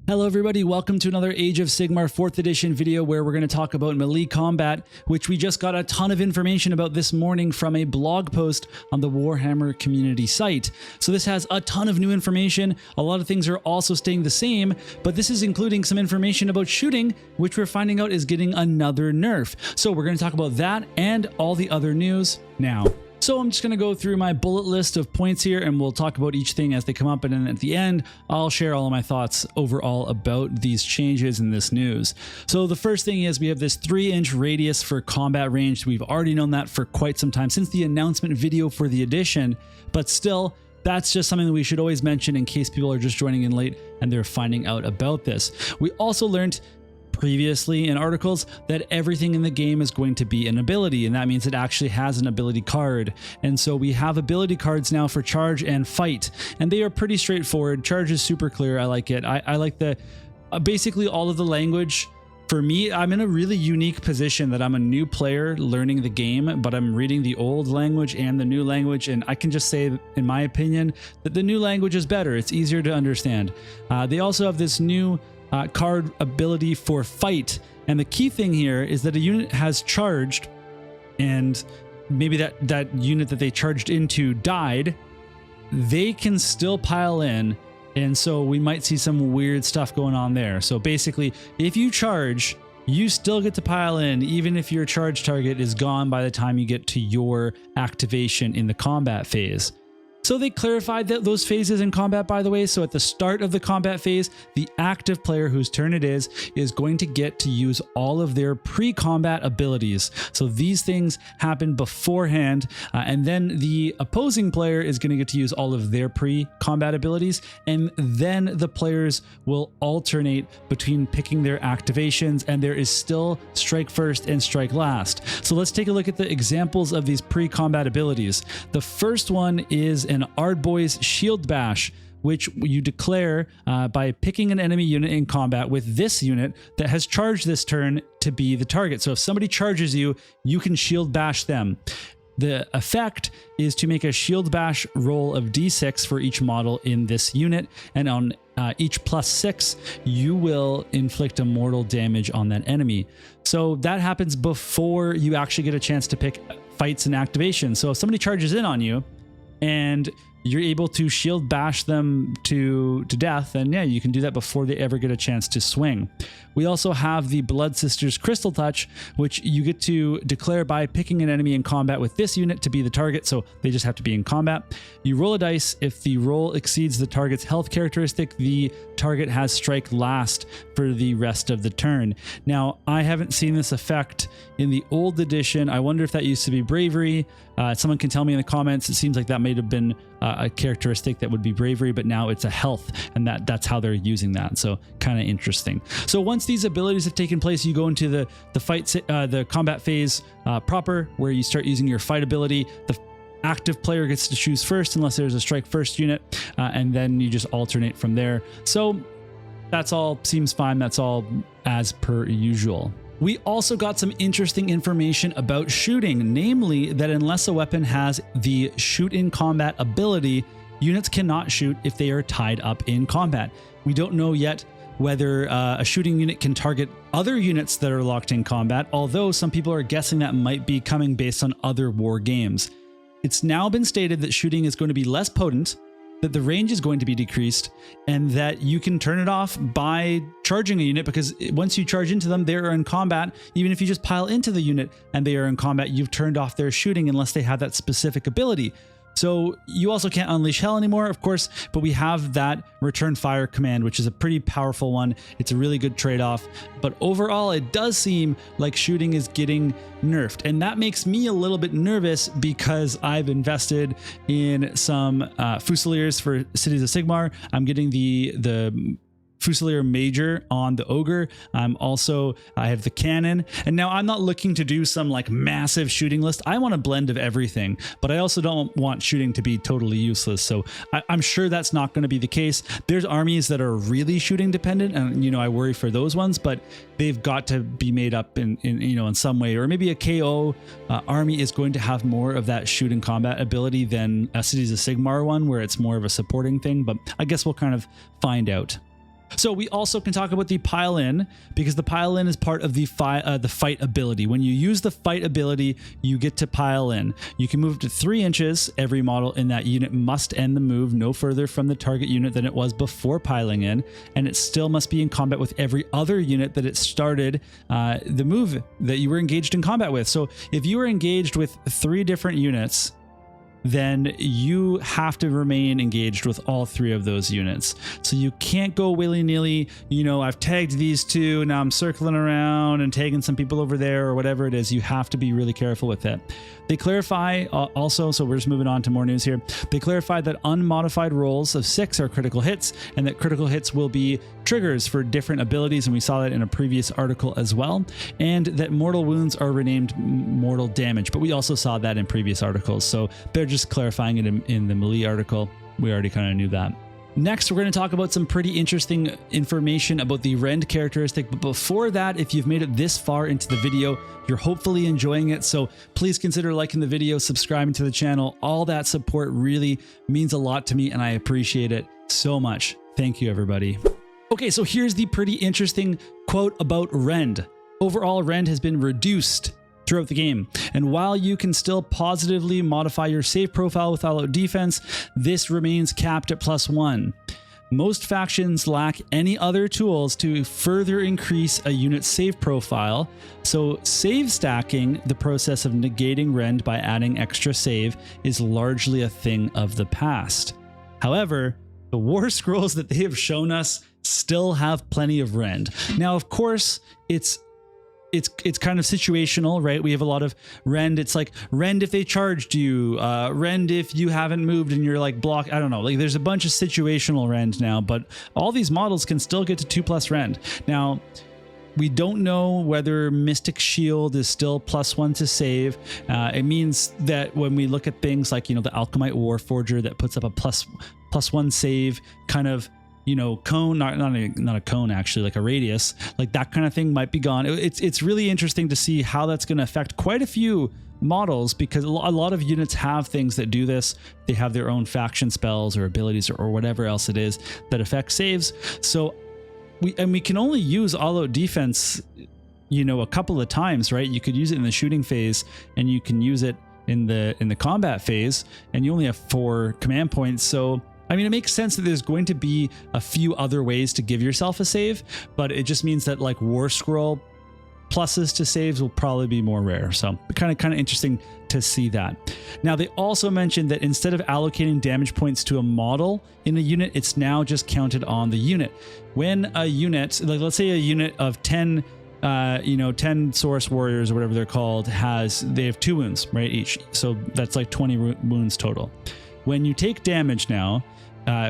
Hello everybody, welcome to another Age of Sigmar 4th edition video where we're going to talk about melee combat, which we just got a ton of information about this morning from a blog post on the Warhammer community site. So this has a ton of new information. A lot of things are also staying the same, but this is including some information about shooting, which we're finding out is getting another nerf. So we're going to talk about that and all the other news now. So I'm just going to go through my bullet list of points here and we'll talk about each thing as they come up, and then at the end I'll share all of my thoughts overall about these changes in this news. So the first thing is we have this 3-inch radius for combat range. We've already known that for quite some time since the announcement video for the edition, but still that's just something that we should always mention in case people are just joining in late and they're finding out about this. We also learned previously in articles that everything in the game is going to be an ability, and that means it actually has an ability card. And so we have ability cards now for charge and fight, and they are pretty straightforward. Charge is super clear. I like it. I like the basically all of the language. For me, I'm in a really unique position that I'm a new player learning the game, but I'm reading the old language and the new language, and I can just say, in my opinion, that the new language is better. It's easier to understand. They also have this new card ability for fight, and the key thing here is that a unit has charged and maybe that unit that they charged into died, they can still pile in, and so we might see some weird stuff going on there. So basically, if you charge, you still get to pile in even if your charge target is gone by the time you get to your activation in the combat phase. So they clarified that those phases in combat, by the way. So at the start of the combat phase, the active player whose turn it is going to get to use all of their pre-combat abilities. So these things happen beforehand, and then the opposing player is going to get to use all of their pre-combat abilities, and then the players will alternate between picking their activations, and there is still strike first and strike last. So let's take a look at the examples of these pre-combat abilities. The first one is an Ardboy's Shield Bash, which you declare by picking an enemy unit in combat with this unit that has charged this turn to be the target. So if somebody charges you, you can Shield Bash them. The effect is to make a Shield Bash roll of d6 for each model in this unit, and on each +6, you will inflict a mortal damage on that enemy. So that happens before you actually get a chance to pick fights and activations. So if somebody charges in on you, and you're able to Shield Bash them to death, and yeah, you can do that before they ever get a chance to swing. We also have the Blood Sisters Crystal Touch, which you get to declare by picking an enemy in combat with this unit to be the target, so they just have to be in combat. You roll a dice. If the roll exceeds the target's health characteristic, the target has strike last for the rest of the turn. Now, I haven't seen this effect in the old edition. I wonder if that used to be bravery. Someone can tell me in the comments. It seems like that may have been a characteristic that would be bravery, but now it's a health, and that's how they're using that. So kind of interesting. So once these abilities have taken place, you go into the combat phase proper, where you start using your fight ability. The active player gets to choose first unless there's a strike first unit, and then you just alternate from there. So that's all seems fine. That's all as per usual. We also got some interesting information about shooting, namely that unless a weapon has the shoot in combat ability, units cannot shoot if they are tied up in combat. We don't know yet whether a shooting unit can target other units that are locked in combat, although some people are guessing that might be coming based on other war games. It's now been stated that shooting is going to be less potent, that the range is going to be decreased, and that you can turn it off by charging a unit, because once you charge into them, they're in combat. Even if you just pile into the unit and they are in combat, you've turned off their shooting unless they have that specific ability. So you also can't unleash hell anymore, of course, but we have that return fire command, which is a pretty powerful one. It's a really good trade-off, but overall it does seem like shooting is getting nerfed, and that makes me a little bit nervous because I've invested in some Fusiliers for Cities of Sigmar. I'm getting the Fusilier Major on the Ogre. I have the cannon, and now I'm not looking to do some like massive shooting list. I want a blend of everything, but I also don't want shooting to be totally useless. So I'm sure that's not going to be the case. There's armies that are really shooting dependent, and I worry for those ones, but they've got to be made up in some way, or maybe a KO army is going to have more of that shoot and combat ability than a Cities of Sigmar one, where it's more of a supporting thing. But I guess we'll kind of find out. So we also can talk about the pile in, because the pile in is part of the fight ability. When you use the fight ability, you get to pile in. You can move to 3 inches. Every model in that unit must end the move no further from the target unit than it was before piling in, and it still must be in combat with every other unit that it started the move that you were engaged in combat with. So if you were engaged with 3 different units, then you have to remain engaged with all 3 of those units. So you can't go willy-nilly, you know, I've tagged these 2, now I'm circling around and tagging some people over there or whatever it is. You have to be really careful with it. They clarify also, so we're just moving on to more news here. They clarify that unmodified rolls of 6 are critical hits, and that critical hits will be triggers for different abilities, and we saw that in a previous article as well, and that mortal wounds are renamed mortal damage, but we also saw that in previous articles, so they're just clarifying it in the melee article. We already kind of knew that. Next, we're going to talk about some pretty interesting information about the Rend characteristic. But before that, if you've made it this far into the video, you're hopefully enjoying it. So please consider liking the video, subscribing to the channel. All that support really means a lot to me, and I appreciate it so much. Thank you, everybody. Okay, so here's the pretty interesting quote about Rend. Overall, Rend has been reduced throughout the game, and while you can still positively modify your save profile with all-out defense, this remains capped at +1. Most factions lack any other tools to further increase a unit's save profile, so save stacking, the process of negating Rend by adding extra save, is largely a thing of the past. However, the war scrolls that they have shown us still have plenty of Rend. Now, of course, it's kind of situational, right? We have a lot of Rend. It's like Rend if they charged you, Rend if you haven't moved and you're like blocked. I don't know. Like there's a bunch of situational Rend now, but all these models can still get to 2+ Rend. Now, we don't know whether Mystic Shield is still +1 to save. It means that when we look at things like, you know, the Alchemite Warforger that puts up a +1 save kind of, you know, cone, not a cone actually, like a radius, like that kind of thing might be gone. It's really interesting to see how that's going to affect quite a few models, because a lot of units have things that do this. They have their own faction spells or abilities or whatever else it is that affect saves. So we can only use all-out defense, you know, a couple of times, right? You could use it in the shooting phase, and you can use it in the combat phase, and you only have 4 command points. So I mean, it makes sense that there's going to be a few other ways to give yourself a save, but it just means that like warscroll pluses to saves will probably be more rare. So kind of interesting to see that. Now, they also mentioned that instead of allocating damage points to a model in a unit, it's now just counted on the unit. When a unit, like let's say a unit of 10 10 Source Warriors or whatever they're called, they have 2 wounds, right, each. So that's like 20 wounds total. When you take damage now,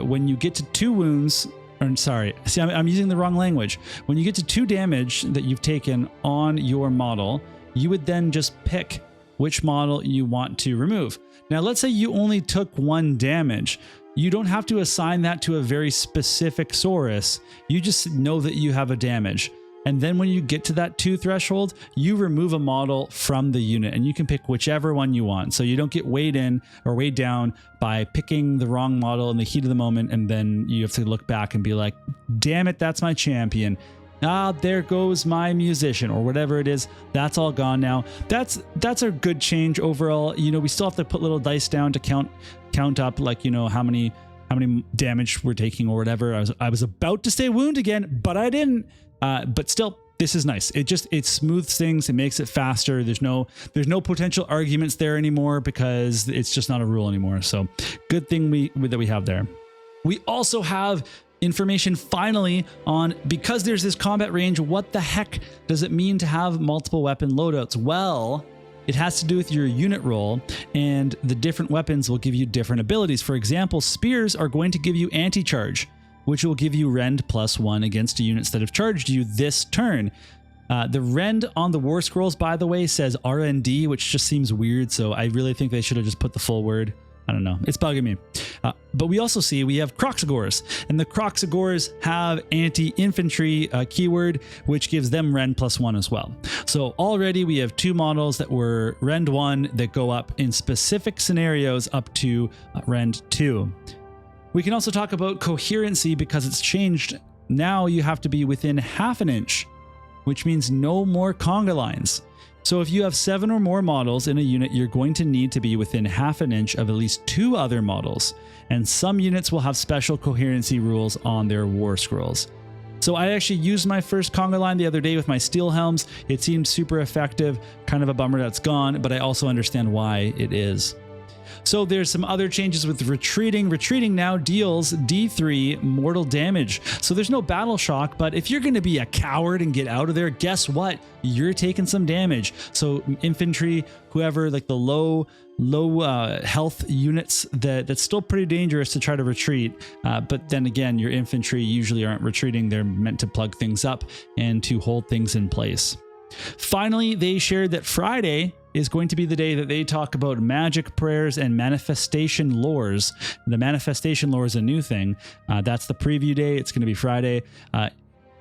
when you get to 2 wounds, or sorry, see, I'm using the wrong language. When you get to 2 damage that you've taken on your model, you would then just pick which model you want to remove. Now, let's say you only took 1 damage. You don't have to assign that to a very specific Saurus. You just know that you have a damage. And then when you get to that 2 threshold, you remove a model from the unit, and you can pick whichever one you want. So you don't get weighed in or weighed down by picking the wrong model in the heat of the moment, and then you have to look back and be like, damn it, that's my champion. Ah, there goes my musician, or whatever it is. That's all gone now. That's a good change overall. You know, we still have to put little dice down to count up, like, you know, how many damage we're taking or whatever. I was about to say wound again, but I didn't. But still, this is nice. It smooths things. It makes it faster. There's no potential arguments there anymore, because it's just not a rule anymore. So good thing that we have there. We also have information finally on, because there's this combat range, what the heck does it mean to have multiple weapon loadouts? Well, it has to do with your unit roll, and the different weapons will give you different abilities. For example, spears are going to give you anti-charge, which will give you Rend +1 against units that have charged you this turn. The Rend on the war scrolls, by the way, says RND, which just seems weird, so I really think they should have just put the full word. I don't know. It's bugging me. But we also see we have Kroxigors, and the Kroxigors have anti-infantry keyword, which gives them Rend +1 as well. So already we have 2 models that were Rend 1 that go up in specific scenarios up to Rend 2. We can also talk about coherency, because it's changed now you have to be within half an inch, which means no more conga lines. So if you have 7 or more models in a unit, you're going to need to be within half an inch of at least 2 other models. And some units will have special coherency rules on their war scrolls. So I actually used my first conga line the other day with my steel helms. It seemed super effective, kind of a bummer that's gone, but I also understand why it is. So there's some other changes with retreating. Retreating now deals D3 mortal damage. So there's no battle shock, but if you're going to be a coward and get out of there, guess what? You're taking some damage. So infantry, whoever, like the low health units, that's still pretty dangerous to try to retreat. But then again, your infantry usually aren't retreating. They're meant to plug things up and to hold things in place. Finally, they shared that Friday is going to be the day that they talk about magic prayers and manifestation lores. The manifestation lore is a new thing. That's the preview day. It's going to be Friday.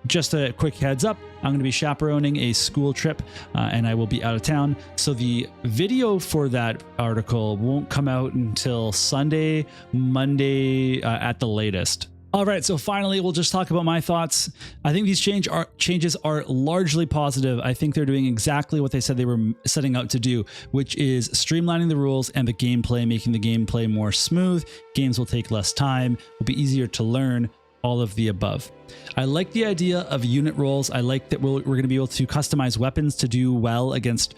Just a quick heads up, I'm going to be chaperoning a school trip and I will be out of town. So the video for that article won't come out until Sunday, Monday at the latest. All right, so finally, we'll just talk about my thoughts. I think these changes are largely positive. I think they're doing exactly what they said they were setting out to do, which is streamlining the rules and the gameplay, making the gameplay more smooth. Games will take less time, will be easier to learn, all of the above. I like the idea of unit roles. I like that we're going to be able to customize weapons to do well against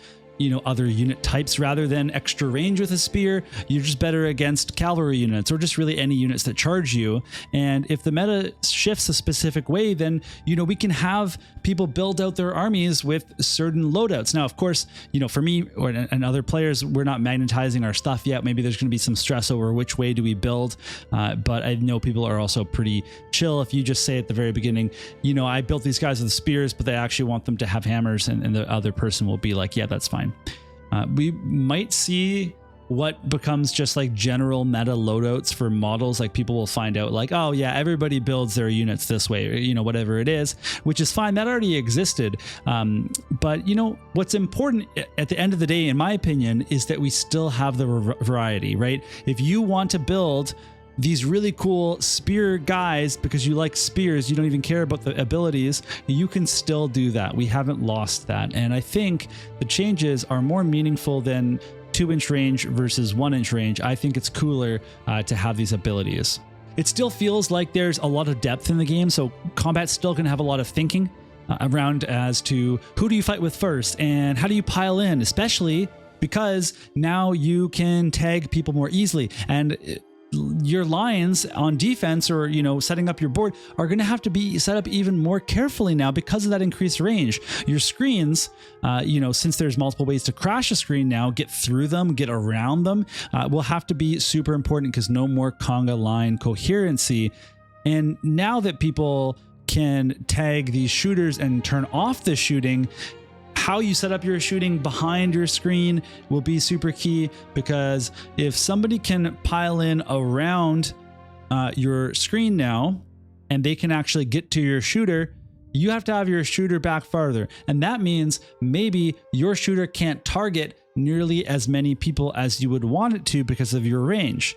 other unit types. Rather than extra range with a spear, you're just better against cavalry units or just really any units that charge you. And if the meta shifts a specific way, then we can have people build out their armies with certain loadouts. Now, of course, for me and other players, we're not magnetizing our stuff yet. Maybe there's going to be some stress over which way do we build, but I know people are also pretty chill. If you just say at the very beginning, I built these guys with spears, but they actually want them to have hammers, and the other person will be like, yeah, that's fine. We might see what becomes just like general meta loadouts for models. Like people will find out like, oh yeah, everybody builds their units this way, or whatever it is, which is fine. That already existed. But what's important at the end of the day, in my opinion, is that we still have the variety, right? If you want to build these really cool spear guys because you like spears, you don't even care about the abilities, you can still do that. We haven't lost that. And I think the changes are more meaningful than 2-inch range versus 1-inch range. I think it's cooler to have these abilities. It still feels like there's a lot of depth in the game, so combat's still going to have a lot of thinking around as to who do you fight with first and how do you pile in, especially because now you can tag people more easily, and your lines on defense or setting up your board are going to have to be set up even more carefully now because of that increased range. Your screens, since there's multiple ways to crash a screen now, get through them, get around them, will have to be super important because no more conga line coherency. And now that people can tag these shooters and turn off the shooting, how you set up your shooting behind your screen will be super key, because if somebody can pile in around your screen now and they can actually get to your shooter, you have to have your shooter back farther. And that means maybe your shooter can't target nearly as many people as you would want it to because of your range.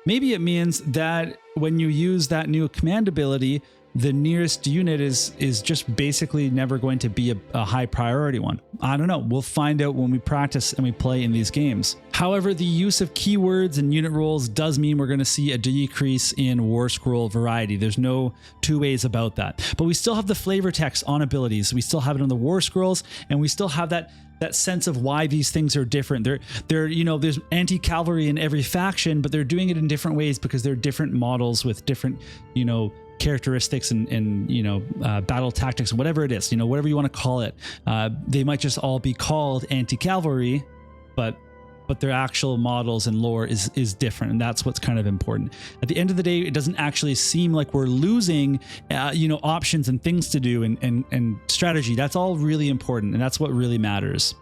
Maybe it means that when you use that new command ability, the nearest unit is just basically never going to be a high priority one. I don't know. We'll find out when we practice and we play in these games. However, the use of keywords and unit roles does mean we're going to see a decrease in war scroll variety. There's no two ways about that. But we still have the flavor text on abilities. We still have it on the war scrolls, and we still have that sense of why these things are different. There's anti-cavalry in every faction, but they're doing it in different ways because they're different models with different, characteristics and battle tactics, whatever it is, whatever you want to call it. They might just all be called anti-cavalry, but their actual models and lore is different, and that's what's kind of important. At the end of the day, it doesn't actually seem like we're losing options and things to do and strategy. That's all really important, and that's what really matters.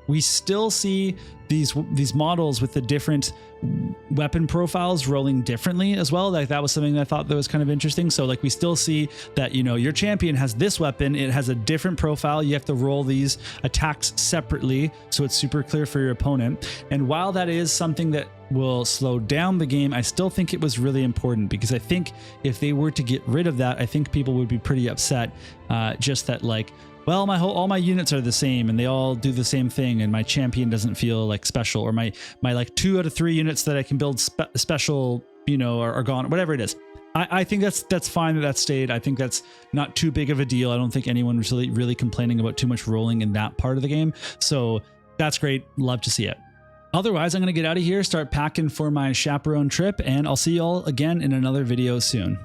we still see these models with the different weapon profiles rolling differently as well. Like that was something that I thought that was kind of interesting. So like we still see that, you know, your champion has this weapon, it has a different profile. You have to roll these attacks separately, so it's super clear for your opponent. And while that is something that will slow down the game, I still think it was really important, because I think if they were to get rid of that, I think people would be pretty upset. Just that, like, well, all my units are the same and they all do the same thing, and my champion doesn't feel like special, or my like 2 out of 3 units that I can build special, you know, are gone, whatever it is. I think that's fine that stayed. I think that's not too big of a deal. I don't think anyone was really complaining about too much rolling in that part of the game. So that's great. Love to see it. Otherwise, I'm going to get out of here, start packing for my chaperone trip, and I'll see you all again in another video soon.